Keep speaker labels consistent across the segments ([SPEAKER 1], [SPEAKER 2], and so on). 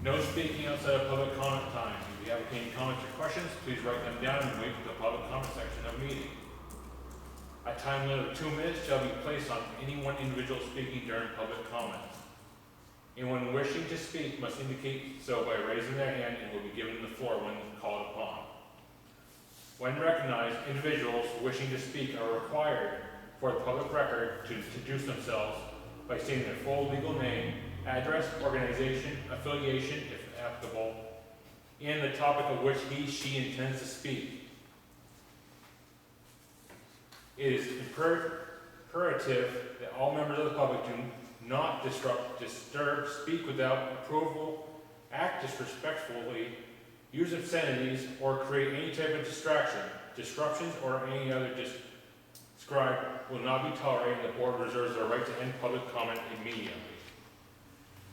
[SPEAKER 1] No speaking outside of public comment time. If you have any comments or questions, please write them down and wait for the public comment section of the meeting. A time limit of 2 minutes shall be placed on any one individual speaking during public comment. Anyone wishing to speak must indicate so by raising their hand and will be given the floor when called upon. When recognized, individuals wishing to speak are required for the public record to introduce themselves by stating their full legal name, address, organization, affiliation, if applicable, and the topic of which he/she intends to speak. It is imperative that all members of the public do not disturb, speak without approval, act disrespectfully, use obscenities, or create any type of distraction, disruptions, or any other described will not be tolerated, and the board reserves the right to end public comment immediately.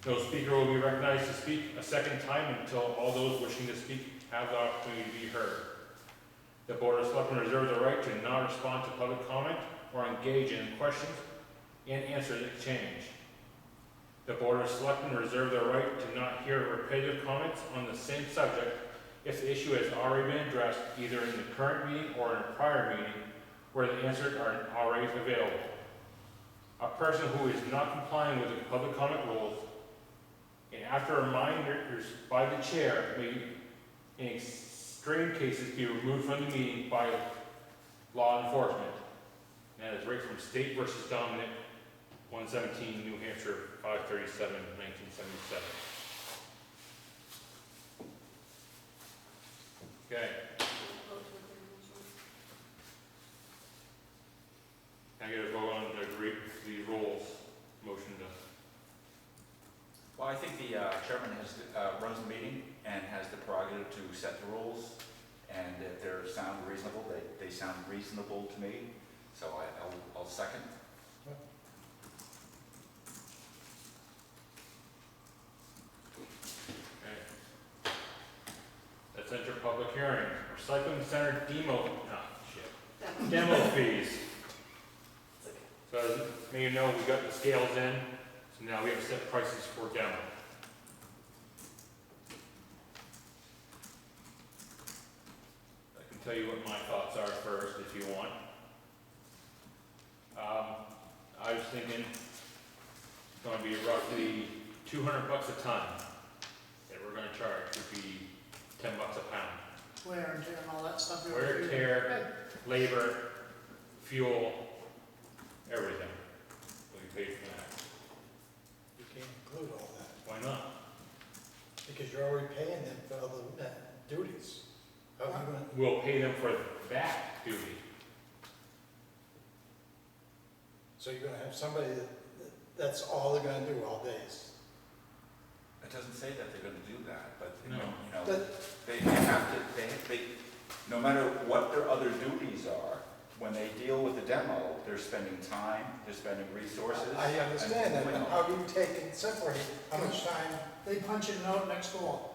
[SPEAKER 1] No speaker will be recognized to speak a second time until all those wishing to speak have the opportunity to be heard. The Board of Selectmen reserves the right to not respond to public comment or engage in questions and answers exchanged. The Board of Selectmen reserve the right to not hear repetitive comments on the same subject if the issue has already been addressed either in the current meeting or in a prior meeting where the answers are already available. A person who is not complying with the public comment rules and after reminders by the chair may, in extreme cases, be removed from the meeting by law enforcement. And that is right from State versus Dominic, 117, New Hampshire, 537, 1977. Okay. Can I get a vote on the rules? Motion to.
[SPEAKER 2] Well, I think the chairman runs the meeting and has the prerogative to set the rules, and if they sound reasonable, they sound reasonable to me, so I'll second.
[SPEAKER 1] Okay. Let's enter public hearing. Recycling center demo fees. So as many of you know, we got the scales in. So now we have set prices for demo. I can tell you what my thoughts are first if you want. I was thinking it's going to be roughly $200 a ton that we're going to charge. Would be $10 a pound.
[SPEAKER 3] Wear and tear and all that stuff.
[SPEAKER 1] Wear and tear, labor, fuel, everything. We pay for that.
[SPEAKER 4] You can't include all that,
[SPEAKER 1] Why not?
[SPEAKER 4] because you're already paying them for other duties. How are you gonna,
[SPEAKER 1] We'll pay them for that duty.
[SPEAKER 4] so you're gonna have somebody that's all they're gonna do all days?
[SPEAKER 2] It doesn't say that they're gonna do that, but,
[SPEAKER 1] No.
[SPEAKER 2] you know,
[SPEAKER 4] But,
[SPEAKER 2] they have to, no matter what their other duties are, when they deal with the demo, they're spending time, they're spending resources.
[SPEAKER 4] I understand that, but how do you take and separate how much time?
[SPEAKER 3] They punch in a note next door.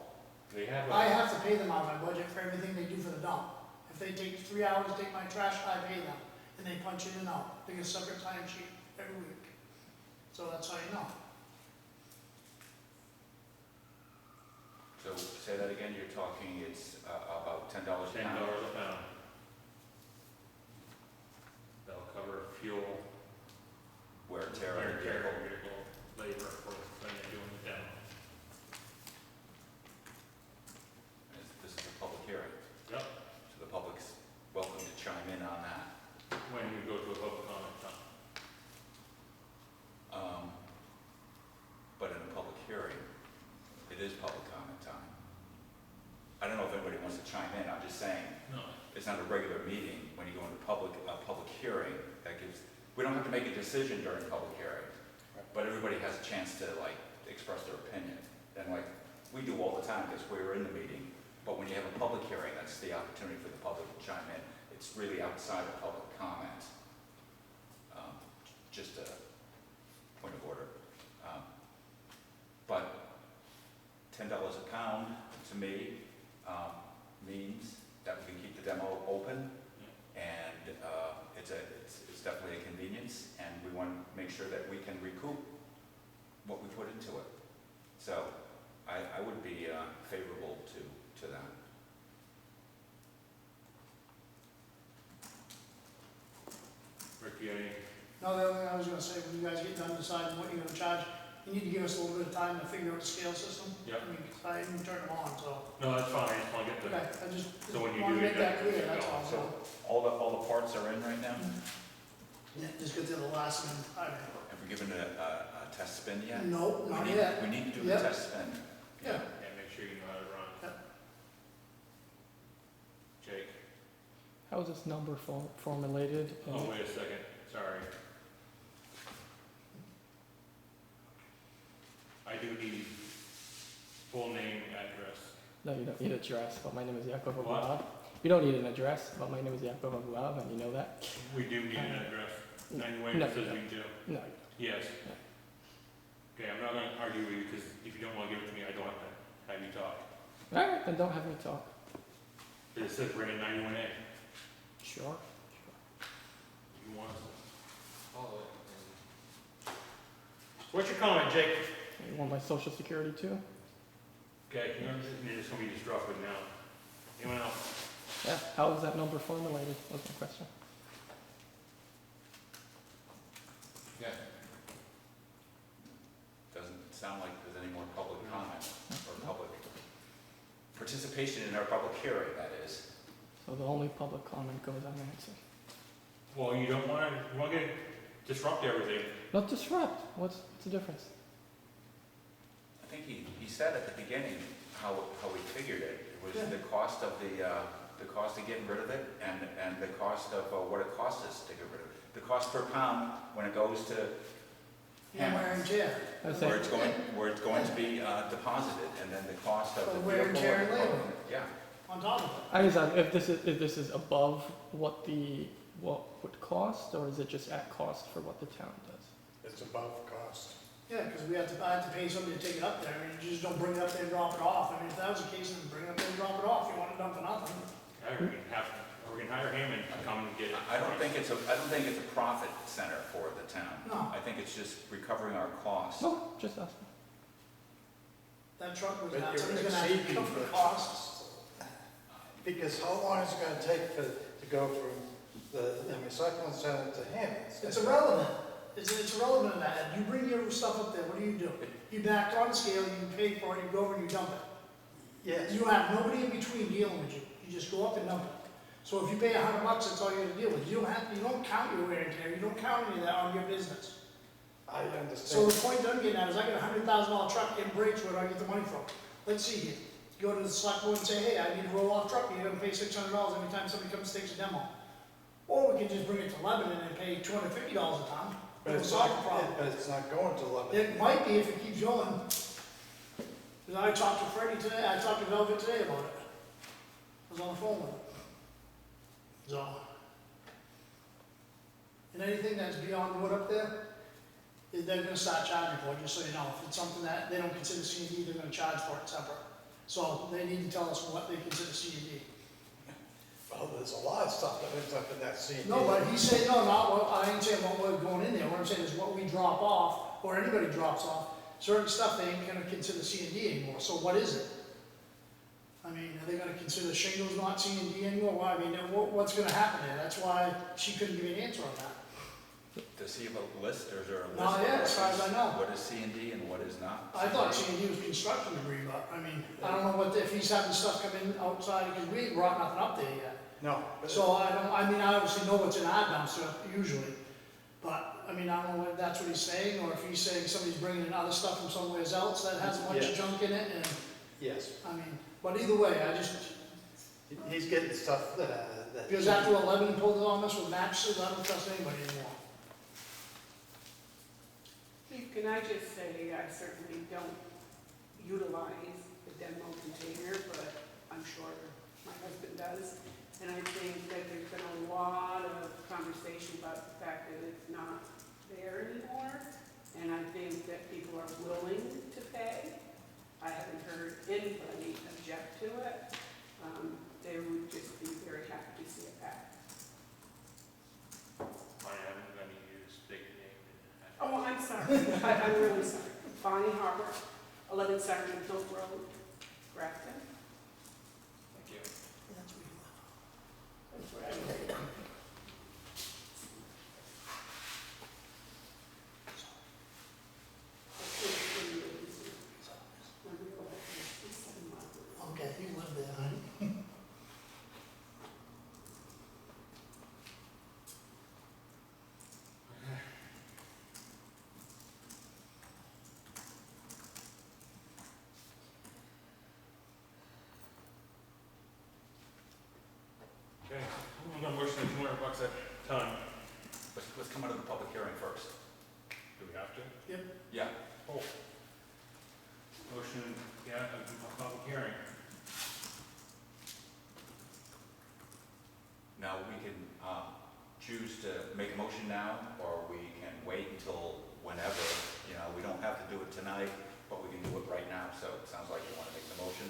[SPEAKER 1] They have
[SPEAKER 3] I have to pay them out of my budget for everything they do for the dump. If they take 3 hours to take my trash, I pay them. And they punch in and out. They get a separate time sheet every week. So that's how you know.
[SPEAKER 2] So say that again, you're talking, it's about $10 a pound.
[SPEAKER 1] $10 a pound. That'll cover fuel,
[SPEAKER 2] Wear and tear
[SPEAKER 1] wear
[SPEAKER 2] on
[SPEAKER 1] and
[SPEAKER 2] the
[SPEAKER 1] tear,
[SPEAKER 2] vehicle.
[SPEAKER 1] vehicle, labor for when they're doing the demo.
[SPEAKER 2] This is a public hearing,
[SPEAKER 1] Yep.
[SPEAKER 2] so the public's welcome to chime in on that.
[SPEAKER 1] When we go to a public comment time.
[SPEAKER 2] But in a public hearing, it is public comment time. I don't know if anybody wants to chime in, I'm just saying,
[SPEAKER 1] No.
[SPEAKER 2] it's not a regular meeting. When you go into a public hearing, that gives, we don't have to make a decision during public hearing, but everybody has a chance to like express their opinion. And like, we do all the time because we're in the meeting, but when you have a public hearing, that's the opportunity for the public to chime in. It's really outside of public comment. Just a point of order. But $10 a pound to me means that we can keep the demo open, and it's definitely a convenience, and we want to make sure that we can recoup what we put into it. So I would be
[SPEAKER 3] No, the other thing I was gonna say, when you guys get done deciding what you're gonna charge, you need to give us a little bit of time to figure out the scale system.
[SPEAKER 1] Yep.
[SPEAKER 3] I mean, 'cause I didn't turn them on, so,
[SPEAKER 1] No, that's fine, I just wanna get
[SPEAKER 3] okay,
[SPEAKER 1] the,
[SPEAKER 3] I just
[SPEAKER 1] So when you
[SPEAKER 3] wanna
[SPEAKER 1] do
[SPEAKER 3] make
[SPEAKER 1] get
[SPEAKER 3] that
[SPEAKER 1] that,
[SPEAKER 3] clear,
[SPEAKER 1] you
[SPEAKER 3] that's
[SPEAKER 1] go.
[SPEAKER 3] all, so.
[SPEAKER 2] All the parts are in right now?
[SPEAKER 3] Yeah, just get to the last one,
[SPEAKER 2] Have we given a test spin yet?
[SPEAKER 3] no, not
[SPEAKER 2] We need-
[SPEAKER 3] yet,
[SPEAKER 2] We need to do
[SPEAKER 3] Yep.
[SPEAKER 2] the test spin.
[SPEAKER 3] yeah.
[SPEAKER 1] yeah, make sure you know how to run.
[SPEAKER 3] Yep.
[SPEAKER 1] Jake,
[SPEAKER 5] How is this number formulated?
[SPEAKER 1] oh, wait a second, sorry. I do need full name, address.
[SPEAKER 5] No, you don't need an address, but my name is Yaakov
[SPEAKER 1] What?
[SPEAKER 5] Abuab. You don't need an address, but my name is Yaakov Abuab, and you know that?
[SPEAKER 1] We do need an address. Anyway,
[SPEAKER 5] No,
[SPEAKER 1] it says
[SPEAKER 5] no.
[SPEAKER 1] we do.
[SPEAKER 5] No.
[SPEAKER 1] Yes. Okay, I'm not gonna argue with you, because if you don't wanna give it to me, I don't have to have you talk.
[SPEAKER 5] Alright, then don't have me talk.
[SPEAKER 1] It says Brandon 91A.
[SPEAKER 5] Sure.
[SPEAKER 1] You want us to follow it? What's your comment, Jake?
[SPEAKER 5] You want my social security too?
[SPEAKER 1] Okay, you're just gonna be disruptive now. Anyone else?
[SPEAKER 5] Yeah, how is that number formulated? Was my question.
[SPEAKER 1] Yeah.
[SPEAKER 2] Doesn't sound like there's any more public comment or public participation in our public hearing, that is.
[SPEAKER 5] So the only public comment goes unanswered.
[SPEAKER 1] Well, you don't wanna, you wanna get, disrupt everything.
[SPEAKER 5] Not disrupt. What's the difference?
[SPEAKER 2] I think he said at the beginning how we figured it. It was
[SPEAKER 3] Yeah.
[SPEAKER 2] the cost of the cost of getting rid of it and the cost of what it costs us to get rid of it. The cost per pound when it goes to
[SPEAKER 3] Yeah, wear and tear.
[SPEAKER 5] I
[SPEAKER 2] where
[SPEAKER 5] say,
[SPEAKER 2] it's going to be deposited, and then the cost of the
[SPEAKER 3] Wear and
[SPEAKER 2] vehicle.
[SPEAKER 3] tear and labor.
[SPEAKER 2] Yeah,
[SPEAKER 3] On top of it.
[SPEAKER 5] I was if this is above what would cost, or is it just at cost for what the town does?
[SPEAKER 4] It's above cost.
[SPEAKER 3] Yeah, because I have to pay somebody to take it up there, I mean, you just don't bring it up there and drop it off, I mean, if that was the case, then bring it up there and drop it off, you want it done for nothing.
[SPEAKER 1] We can hire him and come and get it.
[SPEAKER 2] I don't think it's a profit center for the town.
[SPEAKER 3] No.
[SPEAKER 2] I think it's just recovering our costs.
[SPEAKER 5] No, just asking.
[SPEAKER 3] That truck was
[SPEAKER 4] But
[SPEAKER 3] not,
[SPEAKER 4] you're
[SPEAKER 3] somebody's gonna have to
[SPEAKER 4] exceeding
[SPEAKER 3] cover the
[SPEAKER 4] the-
[SPEAKER 3] costs.
[SPEAKER 4] Because how long is it gonna take to go from the recycling center to Hammond's?
[SPEAKER 3] It's irrelevant, it's irrelevant in that, you bring your stuff up there, what do? You back on the scale, you pay for it, you go over and you dump it.
[SPEAKER 4] Yes.
[SPEAKER 3] You have nobody in between dealing with you, you just go up and dump it. So if you pay $100, that's all you have to deal with, you don't count your wear and tear, you don't count any of that on your business.
[SPEAKER 4] I
[SPEAKER 3] So
[SPEAKER 4] understand.
[SPEAKER 3] the point I'm getting at is I got a $100,000 truck, it breaks, where do I get the money from? Let's see here, go to the select board and say, hey, I need a roll-off truck, you're gonna pay $600 every time somebody comes and takes a demo. Or we can just bring it to Lebanon and pay $250 a ton,
[SPEAKER 4] But
[SPEAKER 3] it'll
[SPEAKER 4] it's
[SPEAKER 3] solve
[SPEAKER 4] not,
[SPEAKER 3] the problem.
[SPEAKER 4] but it's not going to Lebanon.
[SPEAKER 3] It might be if it keeps going. 'Cause I talked to Freddie today, I talked to Velvet today about it. I was on the phone with him. So. And anything that's beyond wood up there, they're gonna start charging for it, just so you know. If it's something that they don't consider C&D, they're gonna charge for it separate. So they need to tell us what they consider C&D.
[SPEAKER 4] Well, there's a lot of stuff that ends up in that scene.
[SPEAKER 3] No, but he's saying, no, not what, I ain't saying what we're going in there, what I'm saying is what we drop off, or anybody drops off, certain stuff they ain't gonna consider C&D anymore, so what is it? I mean, are they gonna consider shingles not C&D anymore? Why, I mean, what's gonna happen there? That's why she couldn't give me an answer on that.
[SPEAKER 2] Does he have a list, or is there a list?
[SPEAKER 3] Not yet,
[SPEAKER 2] of
[SPEAKER 3] as far as I know.
[SPEAKER 2] What is C&D and what is not?
[SPEAKER 3] I thought C&D was construction debris, but, I mean, I don't know if he's having stuff come in outside, because we ain't brought nothing up there yet.
[SPEAKER 4] No. but
[SPEAKER 3] So I mean, I obviously know what's in our dumpster usually, but, I mean, I don't know if that's what he's saying, or if he's saying somebody's bringing in other stuff from somewhere else that has a bunch of
[SPEAKER 4] Yeah.
[SPEAKER 3] junk in it, and,
[SPEAKER 4] Yes,
[SPEAKER 3] I mean, but either way, I just,
[SPEAKER 4] he's getting stuff that.
[SPEAKER 3] because after 11 pulled it on us with mattresses, I don't trust anybody anymore.
[SPEAKER 6] Can I just say, I certainly don't utilize the demo container, but I'm sure my husband does. And I think that there's been a lot of conversation about the fact that it's not there anymore. And I think that people are willing to pay. I haven't heard anybody object to it. They would just be very happy to see it back.
[SPEAKER 1] I'm gonna use big name.
[SPEAKER 6] Oh, I'm sorry. I'm really sorry. Bonnie Harbor, 11 Sergeant Hill Road, Grafton.
[SPEAKER 1] Thank you.
[SPEAKER 6] That's where I live.
[SPEAKER 1] ton.
[SPEAKER 2] Let's come out of the public hearing first.
[SPEAKER 1] Do we have to?
[SPEAKER 2] Yeah,
[SPEAKER 1] Oh. Motion, yeah, a public hearing.
[SPEAKER 2] now we can, choose to make a motion now, or we can wait until whenever, you know, we don't have to do it tonight, but we can do it right now, so it sounds like you wanna make the motion.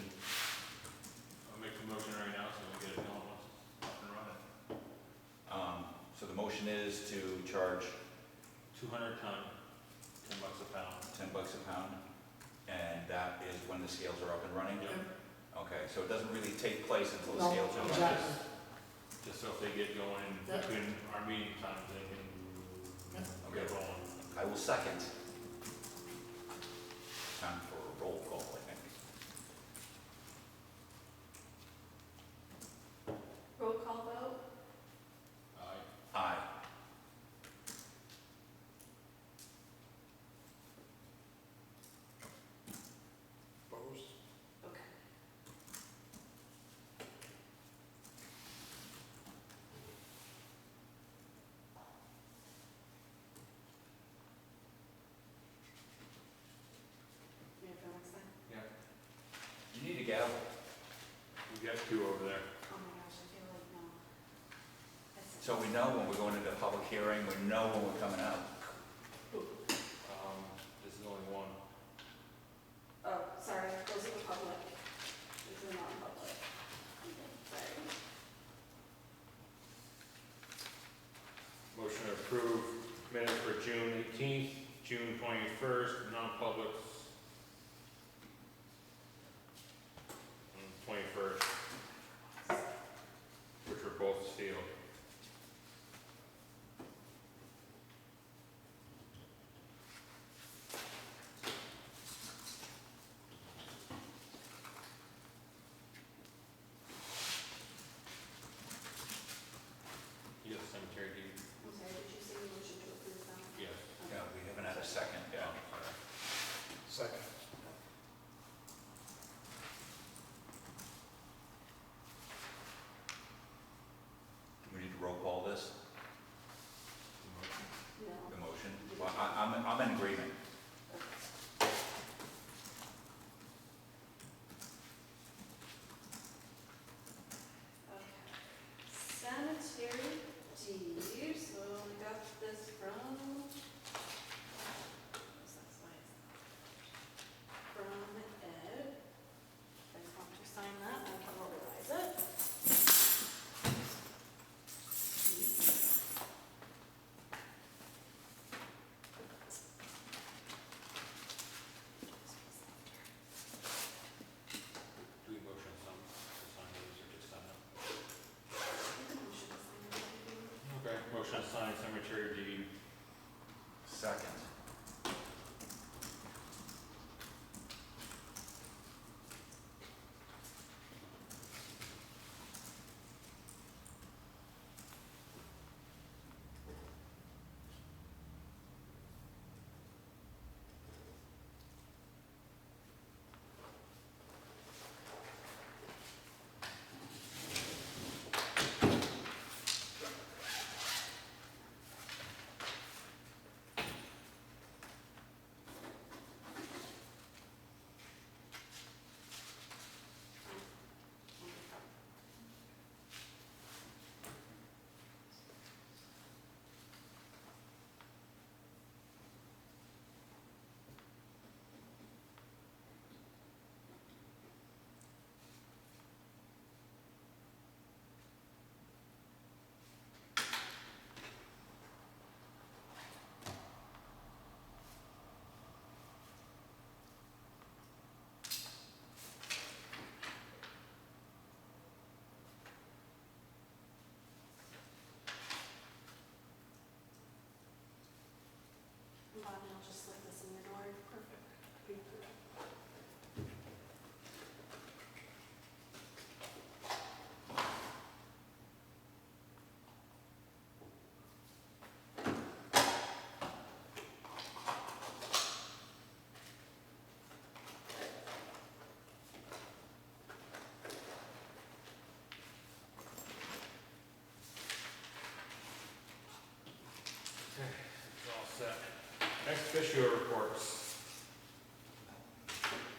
[SPEAKER 1] I'll make the motion right now so we get it going once it's up and running.
[SPEAKER 2] So the motion is to charge
[SPEAKER 1] 200 ton, $10 a pound.
[SPEAKER 2] $10 a pound, and that is when the scales are up and running?
[SPEAKER 1] Yep.
[SPEAKER 2] Okay, so it doesn't really take place until the
[SPEAKER 3] No,
[SPEAKER 2] scales are running?
[SPEAKER 3] exactly.
[SPEAKER 1] Just so if they get going
[SPEAKER 3] Yep.
[SPEAKER 1] between our meeting times, they can get rolling.
[SPEAKER 2] I will second. Time for a roll call, I think.
[SPEAKER 7] Roll call vote?
[SPEAKER 1] Aye.
[SPEAKER 2] Aye.
[SPEAKER 4] Opposed?
[SPEAKER 7] Okay. You have the next thing?
[SPEAKER 1] Yeah.
[SPEAKER 2] You need a gavel.
[SPEAKER 1] We got two over there.
[SPEAKER 7] Oh my gosh, I feel like, no.
[SPEAKER 2] So we know when we're going into public hearing, we know when we're coming out.
[SPEAKER 1] This is only one.
[SPEAKER 7] Oh, sorry, those are the public. These are non-public. Okay, sorry.
[SPEAKER 1] Motion to approve minutes for June 18th, June 21st, non-publics. 21st, which were both sealed. You got the cemetery deed?
[SPEAKER 7] I'm sorry, did you say you motion to approve them?
[SPEAKER 1] Yes.
[SPEAKER 2] Yeah, we haven't had a second yet.
[SPEAKER 4] Second.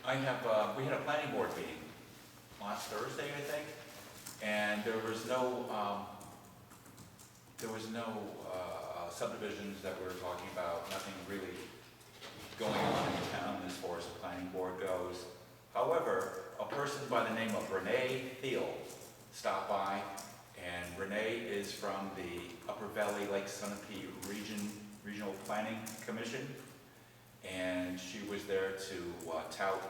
[SPEAKER 2] we had a planning board meeting last Thursday, I think, and there was no subdivisions that we were talking about, nothing really going on in town as far as the planning board goes. However, a person by the name of Renee Thiel stopped by, and Renee is from the Upper Valley Lake Sunapee Regional Planning Commission, and she was there to tout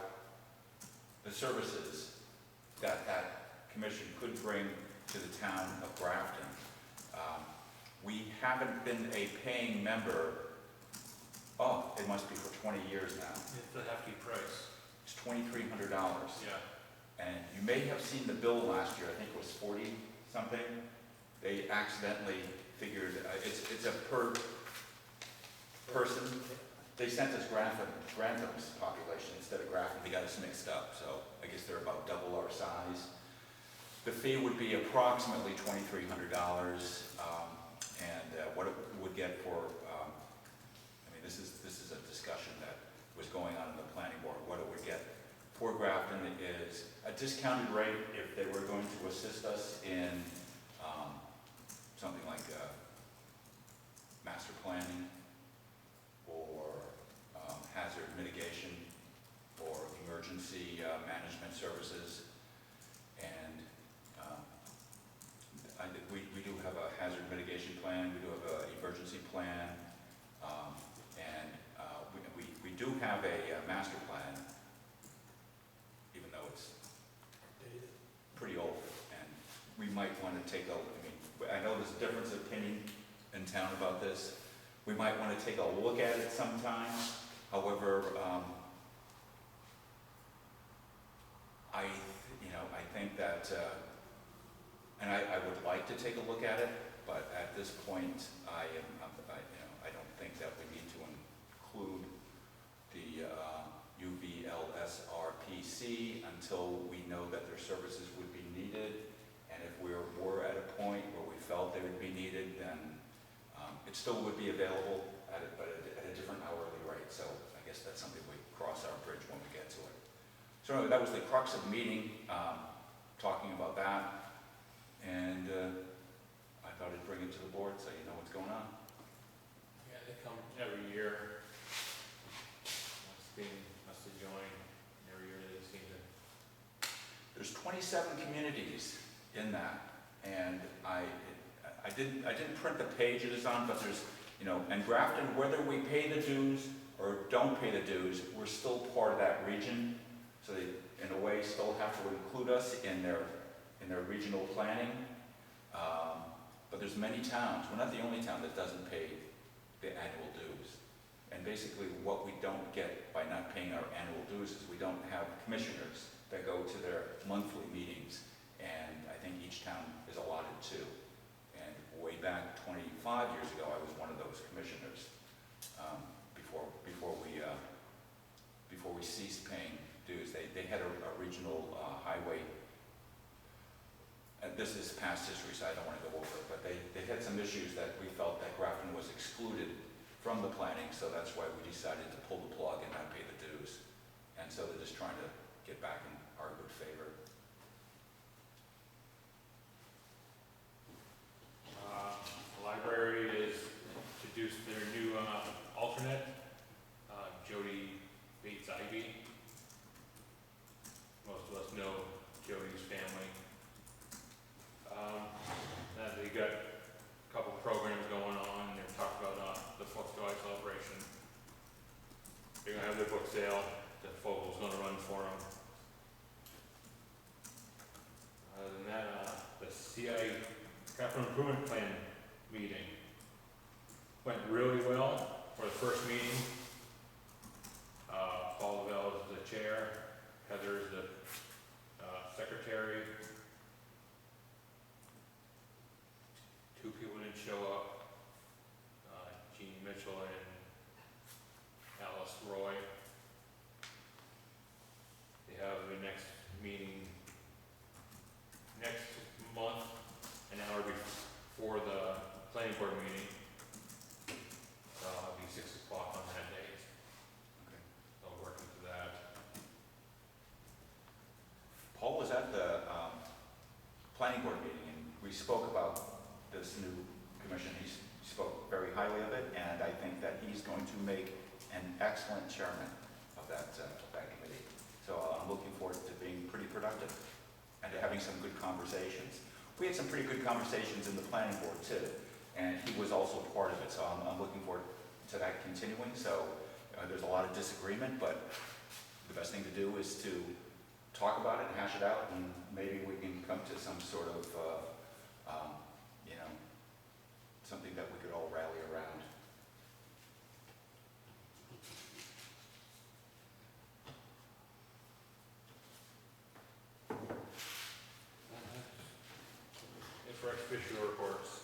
[SPEAKER 2] the services that that commission could bring to the town of Grafton. We haven't been a paying member, it must be for 20 years now.
[SPEAKER 1] It's a hefty price.
[SPEAKER 2] It's $2,300.
[SPEAKER 1] Yeah.
[SPEAKER 2] And you may have seen the bill last year, I think it was 40 something. They accidentally figured, it's a per person. They sent us Grafton's population instead of Grafton, they got us mixed up, so I guess they're about double our size. The fee would be approximately $2,300, and what it would get for, this is a discussion that was going on in the planning board. What it would get for Grafton is a discounted rate if they were going to assist us in something like master planning or hazard mitigation or emergency management services. And we do have a hazard mitigation plan, we do have an emergency plan, and we do have a master plan, even though it's pretty old, and we might want to take I know there's a difference of opinion in town about this. We might want to take a look at it sometime. However, I think that, and I would like to take a look at it, but at this point, I don't think that we need to include the UVLSRPC until we know that their services would be needed. And if we were at a point where we felt they would be needed, then it still would be available but at a different hourly rate. So I guess that's something we cross our bridge when we get to it. So anyway, that was the crux of the meeting, talking about that. And I thought I'd bring it to the board so you know what's going on.
[SPEAKER 1] Yeah, they come every year. Must have joined every year they seem to.
[SPEAKER 2] There's 27 communities in that, and I didn't print the page it is on, but there's, and Grafton, whether we pay the dues or don't pay the dues, we're still part of that region, so they, in a way, still have to include us in their regional planning. But there's many towns. We're not the only town that doesn't pay the annual dues. And basically, what we don't get by not paying our annual dues is we don't have commissioners that go to their monthly meetings, and I think each town is allotted two. And way back 25 years ago, I was one of those commissioners before we ceased paying dues. They had a regional highway, and this is past history, so I don't want to go over it, but they had some issues that we felt that Grafton was excluded from the planning, so that's why we decided to pull the plug and not pay the dues. And so they're just trying to get back in our good favor.
[SPEAKER 1] The library is introduced their new alternate, Jody Bates Ivy. Most of us know Jody's family. They got a couple programs going on, and they're talking about the 4th of July celebration. They're gonna have their book sale. The Fogel's gonna run for them. Other than that, the CI Capital Improvement Plan meeting went really well for the first meeting. Paul Lavelle is the chair, Heather is the secretary. 2 people didn't show up, Jeannie Mitchell and Alice Roy. They have the next meeting next month, an hour before the planning board meeting. So it'll be 6 o'clock on that day.
[SPEAKER 2] that committee. So I'm looking forward to being pretty productive and to having some good conversations. We had some pretty good conversations in the planning board too, and he was also part of it, so I'm looking forward to that continuing. So there's a lot of disagreement, but the best thing to do is to talk about it and hash it out, and maybe we can come to some sort of, something that we could all rally around.
[SPEAKER 1] For official reports.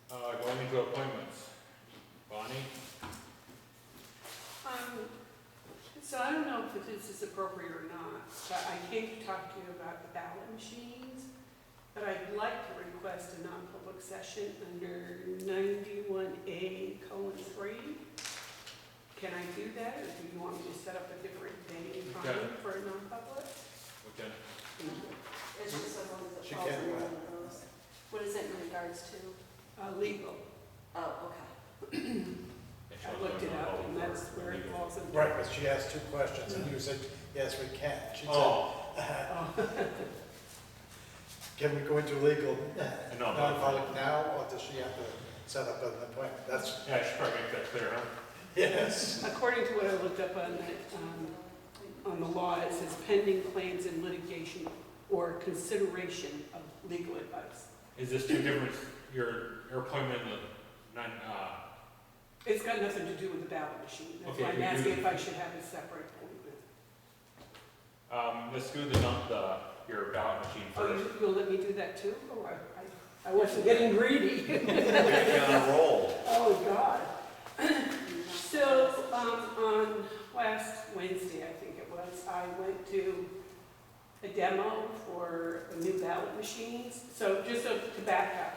[SPEAKER 1] Going into appointments. Bonnie?
[SPEAKER 6] So I don't know if this is appropriate or not, but I came to talk to you about the ballot machines, but I'd like to request a non-public session under 91A:3. Can I do that, or do you want me to set up a different day and time for a non-public?
[SPEAKER 1] Okay.
[SPEAKER 7] It's just as long as
[SPEAKER 4] She
[SPEAKER 7] it falls
[SPEAKER 4] can't
[SPEAKER 7] in
[SPEAKER 4] do
[SPEAKER 7] one
[SPEAKER 4] it.
[SPEAKER 7] of those. What is it in regards to?
[SPEAKER 6] Legal.
[SPEAKER 7] Oh, okay.
[SPEAKER 6] I looked it up, and that's where it falls in.
[SPEAKER 4] Right, but she asked two questions, and you said, yes, we can. She said,
[SPEAKER 1] Oh,
[SPEAKER 4] can we go into legal
[SPEAKER 1] No,
[SPEAKER 4] non-public now, or does she have to set up an appointment? That's,
[SPEAKER 1] yeah, I should probably make that clear, huh?
[SPEAKER 4] yes.
[SPEAKER 6] According to what I looked up on the law, it says pending claims in litigation or consideration of legal advice.
[SPEAKER 1] Is this two different, your appointment in the,
[SPEAKER 6] It's got nothing to do with the ballot machine. That's why
[SPEAKER 1] Okay,
[SPEAKER 6] I'm
[SPEAKER 1] we
[SPEAKER 6] asking
[SPEAKER 1] do-
[SPEAKER 6] if I should have a separate appointment.
[SPEAKER 1] let's do your ballot machine
[SPEAKER 6] Oh,
[SPEAKER 1] first.
[SPEAKER 6] you'll let me do that too? Oh, I wasn't getting greedy.
[SPEAKER 2] We're gonna be on a roll.
[SPEAKER 6] Oh, God. So, on last Wednesday, I think it was, I went to a demo for the new ballot machines. So just to back up,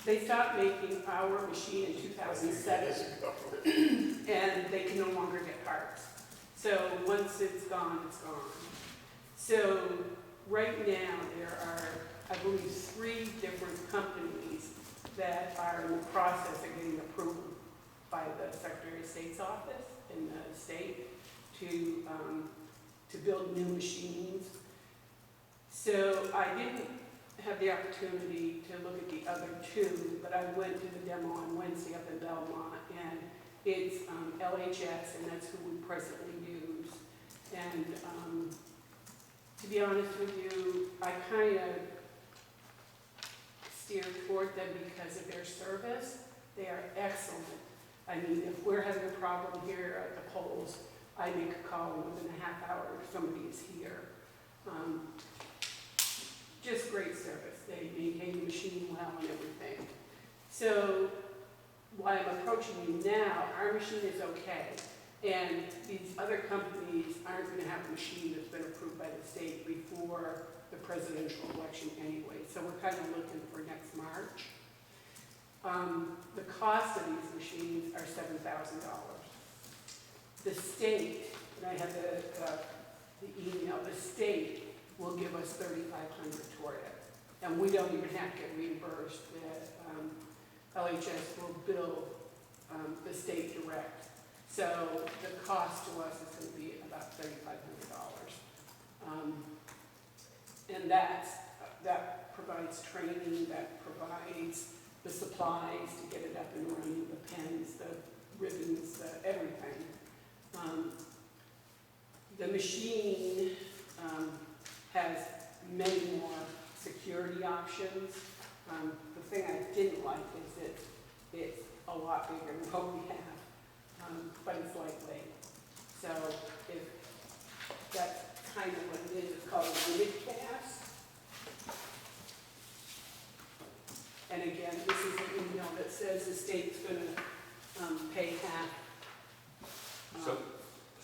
[SPEAKER 6] they stopped making our machine in 2007, and they can no longer get parts. So once it's gone, it's gone. So right now, there are, I believe, 3 different companies that are in the process of getting approval by the Secretary of State's office in the state to build new machines. So I didn't have the opportunity to look at the other 2, but I went to the demo on Wednesday up in Belmont, and it's LHS, and that's who we presently use. And to be honest with you, I kind of steer toward them because of their service. They are excellent. I mean, if we're having a problem here at the polls, I make a call, and within a half hour, somebody is here. Just great service. They maintain the machine well and everything. So why I'm approaching you now, our machine is okay. And these other companies aren't going to have a machine that's been approved by the state before the presidential election anyway. So we're kind of looking for next March. The cost of these machines are $7,000. The state, and I have the email, the state will give us $3,500 toward it. And we don't even have to get reimbursed. LHS will bill the state direct. So the cost to us is going to be about $3,500. And that provides training, that provides the supplies to get it up and running, the pens, the ribbons, everything. The machine has many more security options. The thing I didn't like is that it's a lot bigger than what we have, but it's lightweight. So if that's kind of what it is, it's called a unit cast. And again, this is an email that says the state's going to pay half.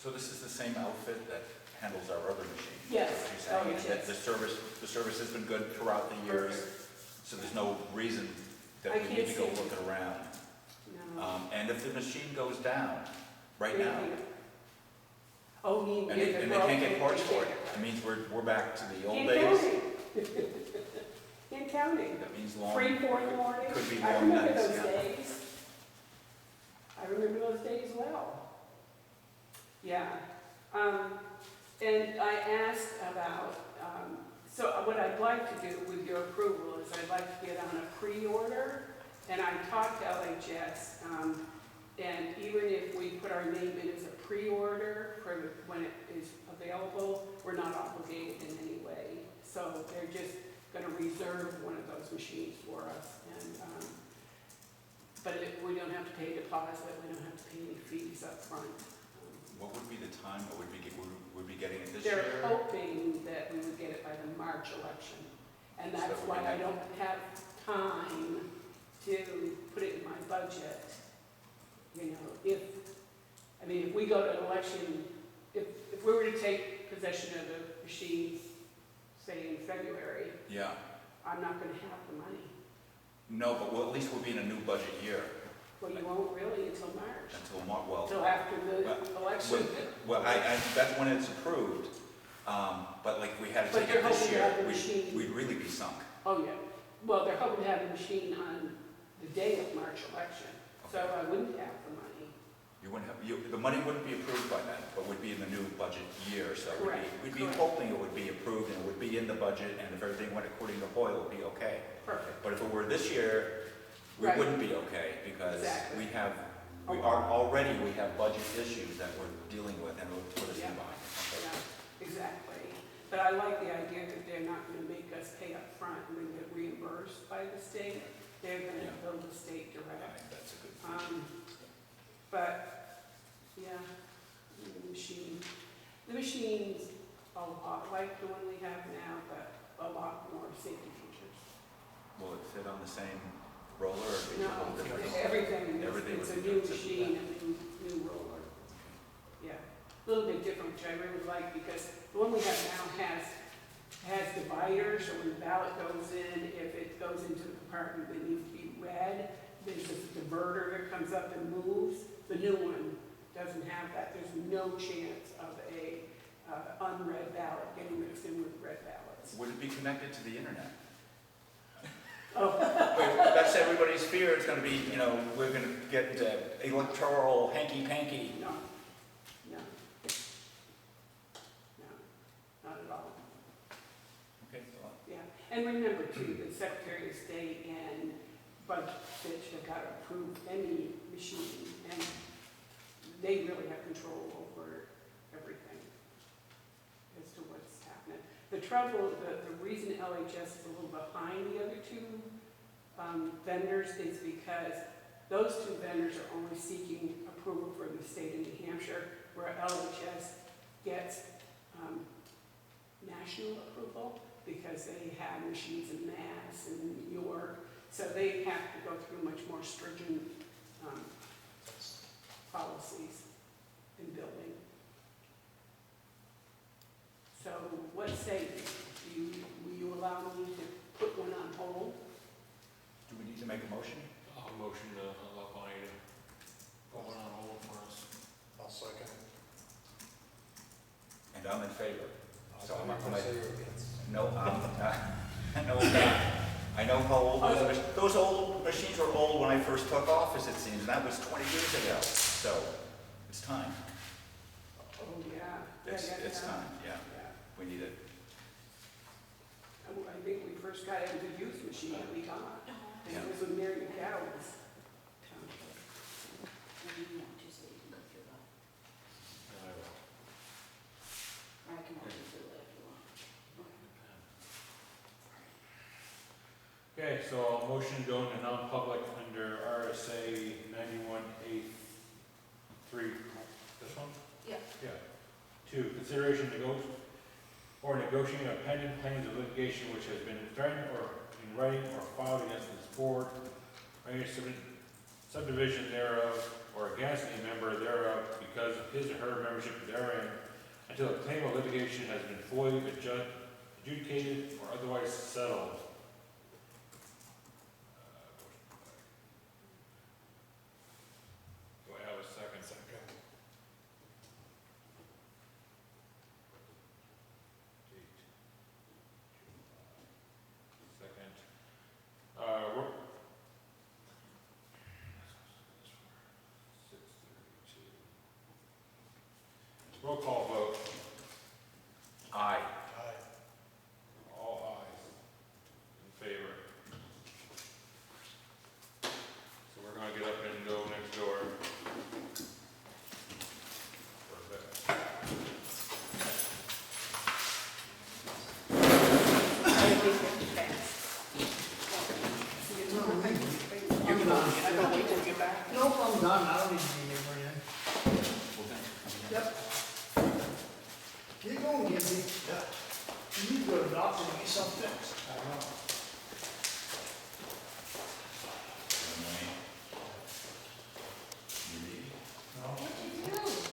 [SPEAKER 2] So this is the same outfit that handles our other machines?
[SPEAKER 6] Yes.
[SPEAKER 2] Is that what you're saying?
[SPEAKER 6] Oh, yes.
[SPEAKER 2] And the service has been good throughout the years, so there's no reason that
[SPEAKER 6] I
[SPEAKER 2] we need
[SPEAKER 6] can't
[SPEAKER 2] to go
[SPEAKER 6] see.
[SPEAKER 2] look it around.
[SPEAKER 6] No.
[SPEAKER 2] And if the machine goes down, right now,
[SPEAKER 6] Oh, you
[SPEAKER 2] and they can't get parts for it, it means we're back to the old
[SPEAKER 6] In
[SPEAKER 2] days.
[SPEAKER 6] counting. In counting.
[SPEAKER 2] That means long.
[SPEAKER 6] 3, 4 in the morning.
[SPEAKER 2] Could be
[SPEAKER 6] I
[SPEAKER 2] long
[SPEAKER 6] remember
[SPEAKER 2] nights,
[SPEAKER 6] those
[SPEAKER 2] yeah.
[SPEAKER 6] days. I remember those days well. Yeah, and I asked about, so what I'd like to do with your approval is I'd like to get on a pre-order, and I talked to LHS, and even if we put our name in as a pre-order for when it is available, we're not obligated in any way. So they're just gonna reserve one of those machines for us, and, but we don't have to pay a deposit, we don't have to pay any fees up front.
[SPEAKER 2] What would be the time that would be getting it this year?
[SPEAKER 6] They're hoping that we would get it by the March election, and that's
[SPEAKER 2] So
[SPEAKER 6] why
[SPEAKER 2] we
[SPEAKER 6] I
[SPEAKER 2] have-
[SPEAKER 6] don't have time to put it in my budget. You know, if we go to an election, if we were to take possession of the machine, say in February,
[SPEAKER 2] Yeah,
[SPEAKER 6] I'm not gonna have the money.
[SPEAKER 2] no, but at least we'll be in a new budget year
[SPEAKER 6] Well, you won't really until March,
[SPEAKER 2] until well,
[SPEAKER 6] until after the election.
[SPEAKER 2] well, that's when it's approved. But like if we had to
[SPEAKER 6] But
[SPEAKER 2] take
[SPEAKER 6] they're
[SPEAKER 2] it this
[SPEAKER 6] hoping to
[SPEAKER 2] year,
[SPEAKER 6] have the machine.
[SPEAKER 2] we'd really be sunk.
[SPEAKER 6] Oh, yeah. Well, they're hoping to have the machine on the day of March election, so I wouldn't have the money.
[SPEAKER 2] You wouldn't have, the money wouldn't be approved by then, but would be in the new budget year, so
[SPEAKER 6] Correct,
[SPEAKER 2] we'd be
[SPEAKER 6] correct.
[SPEAKER 2] hoping it would be approved and it would be in the budget, and if everything went according to Hoyle, it would be okay.
[SPEAKER 6] Perfect.
[SPEAKER 2] But if it were this year, we
[SPEAKER 6] Right.
[SPEAKER 2] wouldn't be okay, because
[SPEAKER 6] Exactly.
[SPEAKER 2] we have budget issues that we're dealing with, and it would put us in
[SPEAKER 6] Yeah.
[SPEAKER 2] bind. Okay.
[SPEAKER 6] Yeah, exactly. But I like the idea that they're not gonna make us pay up front and then get reimbursed by the state. They're gonna
[SPEAKER 2] Yeah.
[SPEAKER 6] bill the state
[SPEAKER 2] I
[SPEAKER 6] direct.
[SPEAKER 2] think that's a good.
[SPEAKER 6] But, yeah, the machine's a lot like the one we have now, but a lot more safety features.
[SPEAKER 2] Will it fit on the same roller, or be a
[SPEAKER 6] No,
[SPEAKER 2] little different?
[SPEAKER 6] everything,
[SPEAKER 2] Everything
[SPEAKER 6] it's a
[SPEAKER 2] would be
[SPEAKER 6] new
[SPEAKER 2] different.
[SPEAKER 6] machine, a new roller. Yeah, a little bit different, which I really like, because the one we have now has dividers, so when the ballot goes in, if it goes into the compartment that needs to be read, there's this diverter that comes up and moves. The new one doesn't have that. There's no chance of a unread ballot getting mixed in with red ballots.
[SPEAKER 2] Would it be connected to the internet?
[SPEAKER 6] Oh,
[SPEAKER 2] Wait, that's everybody's fear, it's gonna be, we're gonna get electoral hanky-panky.
[SPEAKER 6] no, no, no, not at all.
[SPEAKER 2] Okay, well,
[SPEAKER 6] Yeah, and remember too, the Secretary of State and Budget have got to approve any machine, and they really have control over everything as to what's happening. The trouble, the reason LHS is a little behind the other two vendors is because those two vendors are only seeking approval for the state of New Hampshire, where LHS gets national approval because they have machines in Mass and New York, so they have to go through much more stringent policies in building. So what say you? Will you allow me to put one on hold?
[SPEAKER 2] do we need to make a motion?
[SPEAKER 1] I'll motion to allow Bonnie to put one on hold for us.
[SPEAKER 4] I'll second.
[SPEAKER 2] And I'm in favor. So I'm not
[SPEAKER 4] gonna
[SPEAKER 2] gonna
[SPEAKER 4] say you're against.
[SPEAKER 2] No, I know how old those old machines were old when I first took office, it seems, and that was 20 years ago. So it's time.
[SPEAKER 6] Oh, yeah.
[SPEAKER 2] It's time, yeah,
[SPEAKER 6] Yeah.
[SPEAKER 2] we need it.
[SPEAKER 6] I think we first got into the youth machine that we got, and
[SPEAKER 2] Yeah.
[SPEAKER 6] it was with Mary McCallum's.
[SPEAKER 7] I can walk you through it if you want.
[SPEAKER 1] Okay, so I'll motion to go into non-public under RSA 91A3. This one?
[SPEAKER 7] Yeah.
[SPEAKER 1] Yeah. 2, consideration negotiating a pending claims of litigation which has been threatened or in writing or filed against this board, or any subdivision thereof, or against a member thereof because of his or her membership therein, until a claim of litigation has been fully adjudicated or otherwise settled. Do I have a second?
[SPEAKER 4] Second.
[SPEAKER 1] Second. Roll call vote.
[SPEAKER 2] Aye.
[SPEAKER 1] All ayes. In favor. So we're gonna get up and go next door. For a bit.
[SPEAKER 3] I'm done.
[SPEAKER 6] I don't wait till you get back.
[SPEAKER 3] Nope, I'm done, I don't need to be